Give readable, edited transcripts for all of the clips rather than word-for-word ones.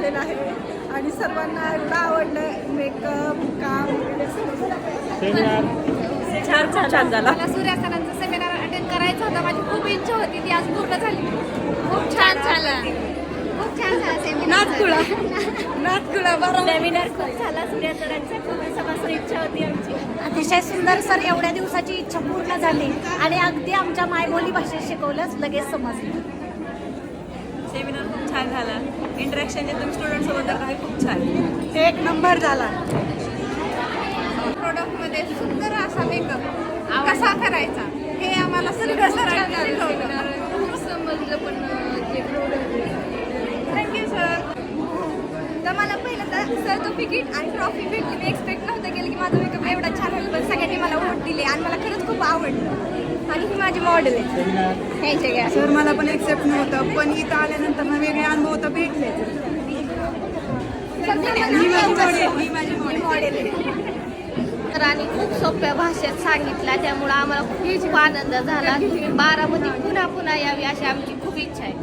झालेला आहे आणि सर्वांना एवढं आवडलं मेकअप काम छान झाला. मला सूर्या सरांचा सेमिनार अटेंड करायचा होता, माझी खूप इच्छा होती, ती आज पूर्ण झाली. खूप छान झाला, खूप छान झाला सेमिनार. नातकुळा बरं सेमिनार खूप झाला सूर्या सरांचा, खूप दिवसापासून इच्छा होती आमची. अतिशय सुंदर सर, एवढ्या दिवसाची इच्छा पूर्ण झाली आणि अगदी आमच्या मायबोली भाषेत शिकवलंच लगेच समजलं. सेमिनार खूप छान झाला. इंटरॅक्शन जे तुम्ही स्टुडंट सोबत आहे खूप छान. एक नंबर झाला. प्रोडक्टमध्ये सुंदर असा मेकअप कसा करायचा हे आम्हाला सूर्या सरांनी शिकवलं. खूप समजलं पण ते प्रोडक्ट. Thank you sir. तर मला पहिलं तर सर्टिफिकेट आणि ट्रॉफी भेटली. मी एक्सपेक्ट नव्हतं केलं की माझा मेकअप एवढा छान होईल, पण सगळ्यांनी मला वोट दिले आणि मला खरंच खूप आवडलं. आणि ही माझी मॉडेल आहे. सर मला पण एक्सेप्ट नव्हतं, पण इथं आल्यानंतर ना वेगळे अनुभव तर भेटले. ही माझी मॉडेल आहे. आणि खूप सोप्या भाषेत सांगितला, त्यामुळे आम्हाला खूप आनंद झाला. बारामती पुन्हा पुन्हा यावी अशी आमची खूप इच्छा आहे.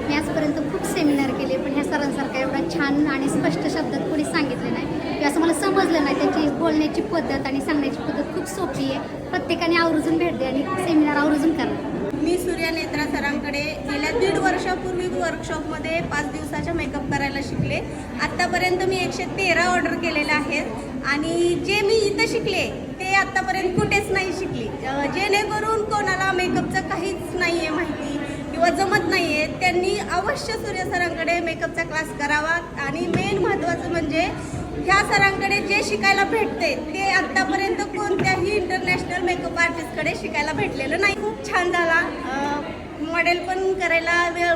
मी आजपर्यंत खूप सेमिनार केले, पण ह्या सरांसारखं एवढा छान आणि स्पष्ट शब्दात कोणी सांगितलं नाही किंवा असं मला समजलं नाही. त्यांची बोलण्याची पद्धत आणि सांगण्याची पद्धत खूप सोपी आहे. प्रत्येकाने आवर्जून भेट द्या आणि सेमिनार आवर्जून करा. मी सूर्या नेत्रा सरांकडे गेल्या 1.5 वर्षापूर्वी वर्कशॉपमध्ये 5 दिवसाच्या मेकअप करायला शिकले. आत्तापर्यंत मी 113 ऑर्डर केलेल्या आहेत आणि जे मी इथं शिकले ते आत्तापर्यंत कुठेच नाही शिकली. जेणेकरून कोणाला मेकअपचं काहीच नाही आहे माहिती किंवा जमत नाही आहे, त्यांनी अवश्य सूर्या सरांकडे मेकअपचा क्लास करावा. आणि मेन महत्त्वाचं म्हणजे ह्या सरांकडे जे शिकायला भेटते ते आत्तापर्यंत कोणत्याही इंटरनॅशनल मेकअप आर्टिस्टकडे शिकायला भेटलेलं नाही. खूप छान झाला. मॉडेल पण करायला वेळ